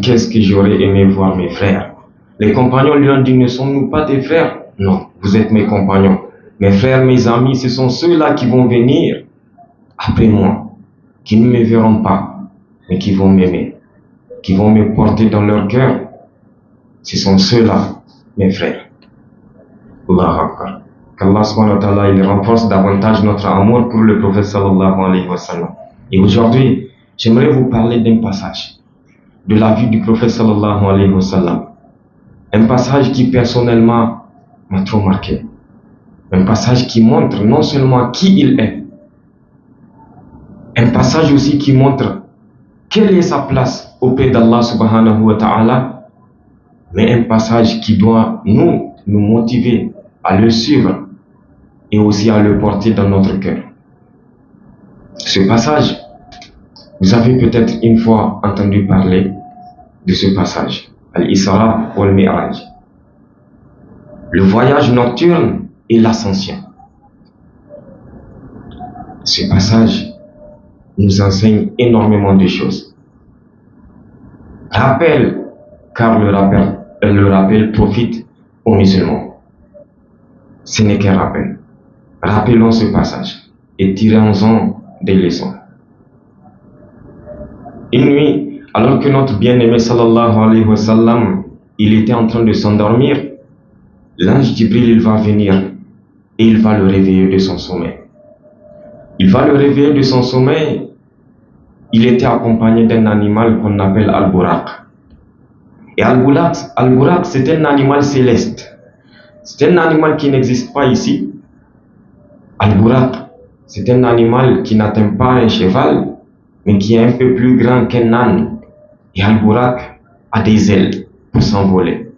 qu'est-ce que j'aurais aimé voir mes frères. Les compagnons lui ont dit, ne sommes-nous pas tes frères? Non, vous êtes mes compagnons. Mes frères, mes amis, ce sont ceux-là qui vont venir après moi, qui ne me verront pas, mais qui vont m'aimer, qui vont me porter dans leur cœur. Ce sont ceux-là, mes frères. Allahu Akbar. Qu'Allah subhanahu wa ta'ala, il renforce davantage notre amour pour le prophète sallallahu alayhi wa sallam. Et aujourd'hui, j'aimerais vous parler d'un passage de la vie du prophète sallallahu alayhi wa sallam. Un passage qui personnellement m'a trop marqué. Un passage qui montre non seulement qui il est, un passage aussi qui montre quelle est sa place auprès d'Allah subhanahu wa ta'ala, mais un passage qui doit nous motiver à le suivre et aussi à le porter dans notre cœur. Ce passage, vous avez peut-être une fois entendu parler de ce passage, Al-Isra wal-Mi'raj, le voyage nocturne et l'ascension. Ce passage nous enseigne énormément de choses. Rappel, car le rappel profite aux musulmans. Ce n'est qu'un rappel. Rappelons ce passage et tirons-en des leçons. Une nuit, alors que notre bien-aimé sallallahu alayhi wa sallam, il était en train de s'endormir, l'ange Jibril, il va venir et il va le réveiller de son sommeil. Il va le réveiller de son sommeil. Il était accompagné d'un animal qu'on appelle Al-Buraq. Et Al-Buraq, c'est un animal céleste. C'est un animal qui n'existe pas ici. Al-Buraq, c'est un animal qui n'atteint pas un cheval, mais qui est un peu plus grand qu'un âne. Et Al-Buraq a des ailes pour s'envoler.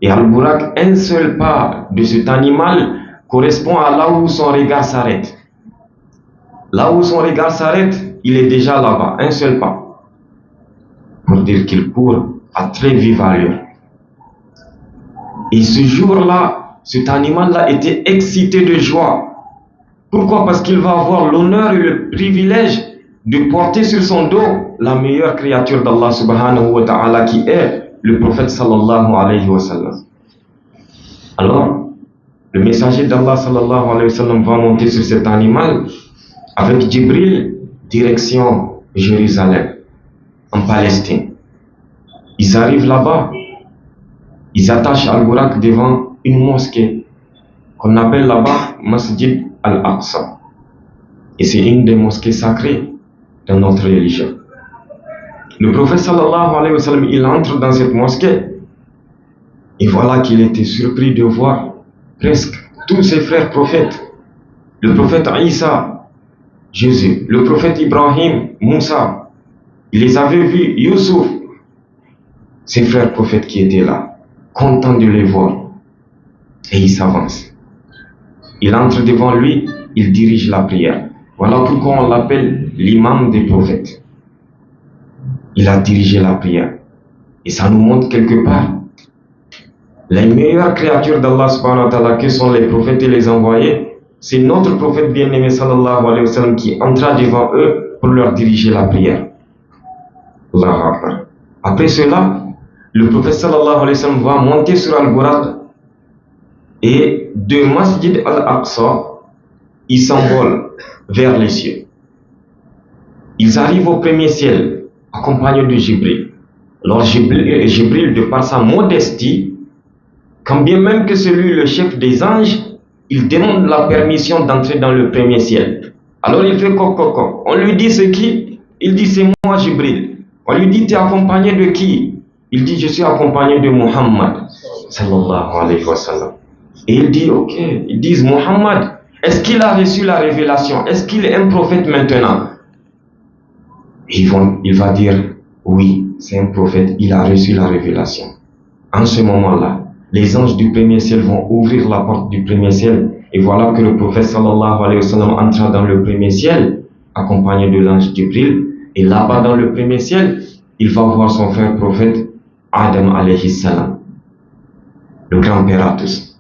Et Al-Buraq, un seul pas de cet animal correspond à là où son regard s'arrête. Là où son regard s'arrête, il est déjà là-bas, un seul pas. Pour dire qu'il court à très vive allure. Et ce jour-là, cet animal-là était excité de joie. Pourquoi? Parce qu'il va avoir l'honneur et le privilège de porter sur son dos la meilleure créature d'Allah subhanahu wa ta'ala, qui est le prophète sallallahu alayhi wa sallam. Alors, le messager d'Allah sallallahu alayhi wa sallam va monter sur cet animal avec Jibril, direction Jérusalem, en Palestine. Ils arrivent là-bas, ils attachent Al-Buraq devant une mosquée qu'on appelle là-bas Masjid Al-Aqsa. Et c'est une des mosquées sacrées dans notre religion. Le prophète sallallahu alayhi wa sallam, il entre dans cette mosquée et voilà qu'il était surpris de voir presque tous ses frères prophètes. Le prophète Isa, Jésus, le prophète Ibrahim, Moussa, il les avait vus, Youssouf, ses frères prophètes qui étaient là, contents de les voir. Et il s'avance. Il entre devant lui, il dirige la prière. Voilà pourquoi on l'appelle l'imam des prophètes. Il a dirigé la prière. Et ça nous montre quelque part les meilleures créatures d'Allah subhanahu wa ta'ala, que sont les prophètes et les envoyés. C'est notre prophète bien-aimé sallallahu alayhi wa sallam qui entra devant eux pour leur diriger la prière. Allahu Akbar. Après cela, le prophète sallallahu alayhi wa sallam va monter sur Al-Buraq et de Masjid Al-Aqsa, il s'envole vers les cieux. Ils arrivent au premier ciel, accompagnés de Jibril. Alors Jibril, de par sa modestie, quand bien même que c'est lui le chef des anges, il demande la permission d'entrer dans le premier ciel. Alors il fait coq. On lui dit c'est qui? Il dit c'est moi Jibril. On lui dit tu es accompagné de qui? Il dit je suis accompagné de Muhammad sallallahu alayhi wa sallam. Et il dit ok, ils disent Muhammad, est-ce qu'il a reçu la révélation? Est-ce qu'il est un prophète maintenant? Il va dire oui, c'est un prophète, il a reçu la révélation. En ce moment-là, les anges du premier ciel vont ouvrir la porte du premier ciel et voilà que le prophète sallallahu alayhi wa sallam entra dans le premier ciel accompagné de l'ange Jibril, et là-bas dans le premier ciel il va voir son frère prophète Adam alayhi salam, le grand-père à tous.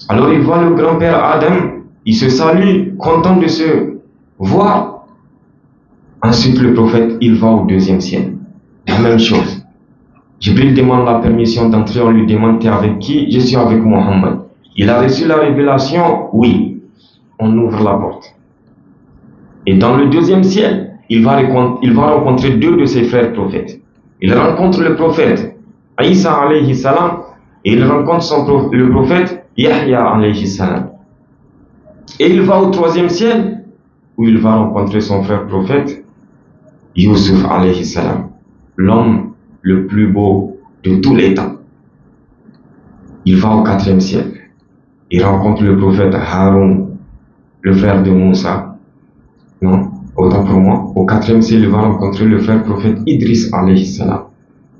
Alors il voit le grand-père Adam, il se salue, content de se voir. Ensuite le prophète il va au deuxième ciel, la même chose. Jibril demande la permission d'entrer, on lui demande t'es avec qui? Je suis avec Mohammed. Il a reçu la révélation? Oui. On ouvre la porte. Et dans le deuxième ciel, il va rencontrer deux de ses frères prophètes. Il rencontre le prophète Isa alayhi salam et il rencontre le prophète Yahya alayhi salam. Et il va au troisième ciel où il va rencontrer son frère prophète Yusuf alayhi salam, l'homme le plus beau de tous les temps. Il va au quatrième ciel. Il rencontre le prophète Haroun, le frère de Moussa. Non, autant pour moi. Au quatrième ciel, il va rencontrer le frère prophète Idris alayhi salam.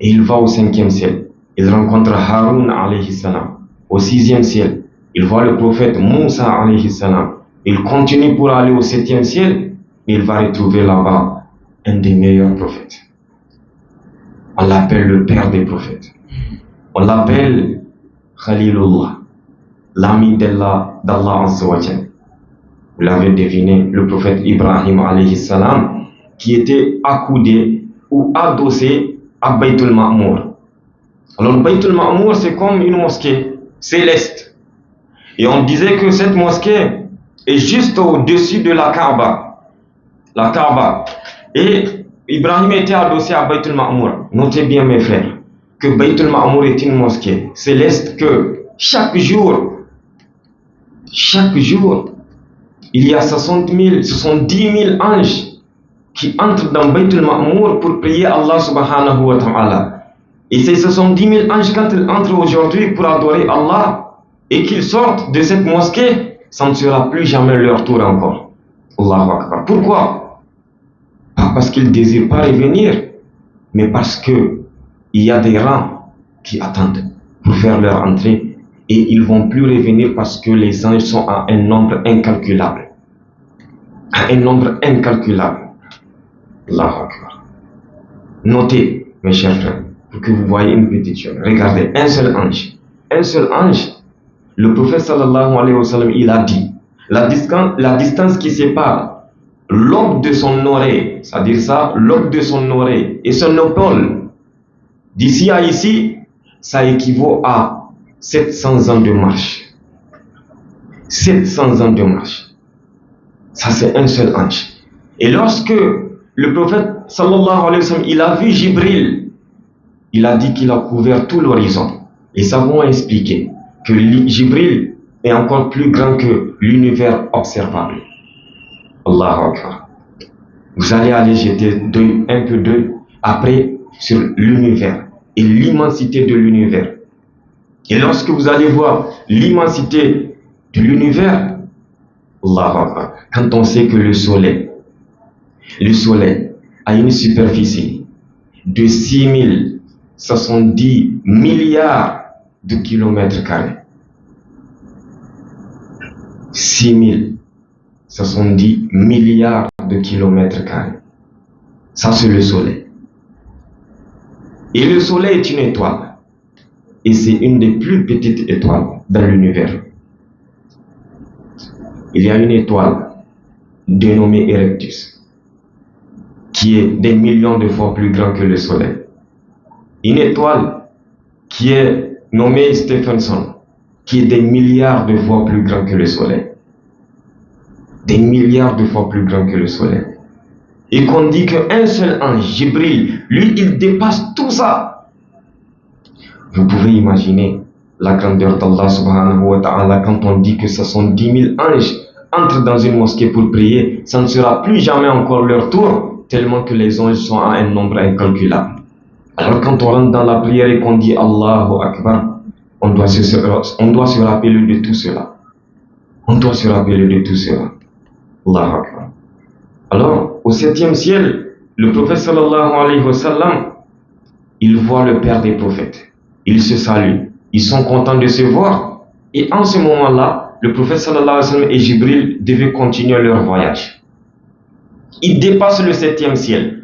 Et il va au cinquième ciel. Il rencontre Haroun alayhi salam. Au sixième ciel, il voit le prophète Moussa alayhi salam. Il continue pour aller au septième ciel. Et il va retrouver là-bas un des meilleurs prophètes. On l'appelle le père des prophètes. On l'appelle Khalilullah, l'ami d'Allah Azza wa Jal. Vous l'avez deviné, le prophète Ibrahim alayhi salam, qui était accoudé ou adossé à Baytul Ma'mour. Alors Baytul Ma'mour, c'est comme une mosquée céleste. Et on disait que cette mosquée est juste au-dessus de la Kaaba. La Kaaba. Et Ibrahim était adossé à Baytul Ma'mour. Notez bien mes frères, que Baytul Ma'mour est une mosquée céleste que chaque jour, il y a 70 000 anges qui entrent dans Baytul Ma'mour pour prier Allah subhanahu wa ta'ala. Et ces 70 000 anges, quand ils entrent aujourd'hui pour adorer Allah et qu'ils sortent de cette mosquée, ça ne sera plus jamais leur tour encore. Allahu Akbar. Pourquoi? Pas parce qu'ils ne désirent pas revenir, mais parce qu'il y a des rangs qui attendent pour faire leur entrée et ils ne vont plus revenir parce que les anges sont à un nombre incalculable. À un nombre incalculable. Allahu Akbar. Notez, mes chers frères, pour que vous voyez une petite chose. Regardez, un seul ange, le prophète sallallahu alayhi wa sallam, il a dit, la distance qui sépare l'aube de son oreille, c'est-à-dire ça, l'aube de son oreille et son épaule, d'ici à ici, ça équivaut à 700 ans de marche. 700 ans de marche. Ça, c'est un seul ange. Et lorsque le prophète sallallahu alayhi wa sallam, il a vu Jibril, il a dit qu'il a couvert tout l'horizon. Les savants ont expliqué que Jibril est encore plus grand que l'univers observable. Allahu Akbar. Vous allez aller jeter un peu d'œil après sur l'univers et l'immensité de l'univers. Et lorsque vous allez voir l'immensité de l'univers, Allahu Akbar, quand on sait que le soleil a une superficie de 6070 milliards de kilomètres carrés. 6070 milliards de kilomètres carrés. Ça, c'est le soleil. Et le soleil est une étoile. Et c'est une des plus petites étoiles dans l'univers. Il y a une étoile dénommée Erectus, qui est des millions de fois plus grand que le soleil. Une étoile qui est nommée Stephenson, qui est des milliards de fois plus grand que le soleil. Des milliards de fois plus grand que le soleil. Et qu'on dit qu'un seul ange, Jibril, lui, il dépasse tout ça. Vous pouvez imaginer la grandeur d'Allah subhanahu wa ta'ala quand on dit que ce sont 10 000 anges entrent dans une mosquée pour prier, ça ne sera plus jamais encore leur tour, tellement que les anges sont à un nombre incalculable. Alors quand on rentre dans la prière et qu'on dit Allahu Akbar, on doit se rappeler de tout cela. On doit se rappeler de tout cela. Allahu Akbar. Alors, au septième ciel, le prophète sallallahu alayhi wa sallam, il voit le père des prophètes. Ils se saluent. Ils sont contents de se voir. Et en ce moment-là, le prophète sallallahu alayhi wa sallam et Jibril devaient continuer leur voyage. Ils dépassent le septième ciel.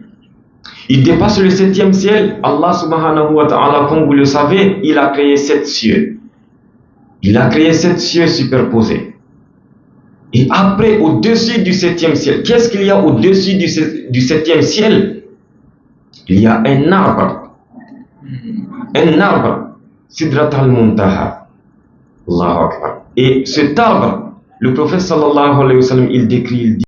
Il dépasse le septième ciel. Allah subhanahu wa ta'ala, comme vous le savez, il a créé 7 cieux. Il a créé 7 cieux superposés. Et après, au-dessus du septième ciel, qu'est-ce qu'il y a au-dessus du septième ciel? Il y a un arbre. Un arbre, Sidrat al-Muntaha. Allahu Akbar. Et cet arbre, le prophète sallallahu alayhi wa sallam, il décrit, il dit